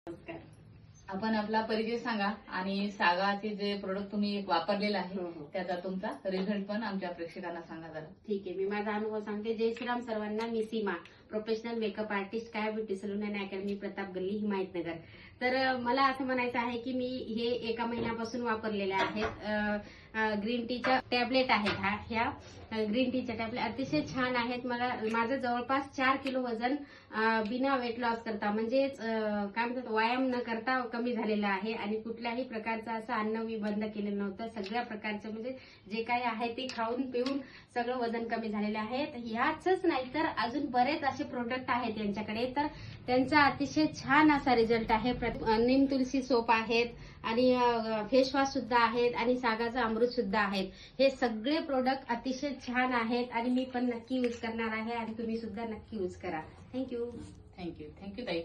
नमस्कार. आपण आपला परिचय सांगा आणि सागाचे जे प्रोडक्ट तुम्ही वापरलेलं आहे हो. त्याचा तुमचा रिझल्ट पण आमच्या प्रेक्षकांना सांगा जरा. ठीक आहे, मी माझा अनुभव सांगते. जय श्रीराम सर्वांना. मी सीमा, प्रोफेशनल मेकअप आर्टिस्ट, काय beauty salon and academy, Pratap गल्ली, हिमायतनगर. तर मला असं म्हणायचं आहे की मी हे 1 महिन्यापासून वापरलेले आहेत. ग्रीन टीच्या टॅबलेट आहेत. ह्या ग्रीन टीच्या टॅबलेट अतिशय छान आहेत. माझं जवळपास 4 किलो वजन बिना वेट लॉस करता म्हणजेच काय म्हणतात व्यायाम न करता कमी झालेलं आहे. आणि कुठल्याही प्रकारचं असं अन्न मी बंद केलेलं नव्हतं. सगळ्या प्रकारचं म्हणजे जे काही आहे ते खाऊन पिऊन सगळं वजन कमी झालेलं आहे. ह्याच नाही तर अजून बरेच असे प्रोडक्ट आहेत यांच्याकडे, तर त्यांचा अतिशय छान असा रिझल्ट आहे. नीम तुलसी सोप आहेत आणि फेसवॉश सुद्धा आहेत आणि सागाचं अमृत सुद्धा आहेत. हे सगळे प्रोडक्ट अतिशय छान आहेत आणि मी पण नक्की यूज करणार आहे आणि तुम्ही सुद्धा नक्की यूज करा. थँक्यू थँक्यू ताई.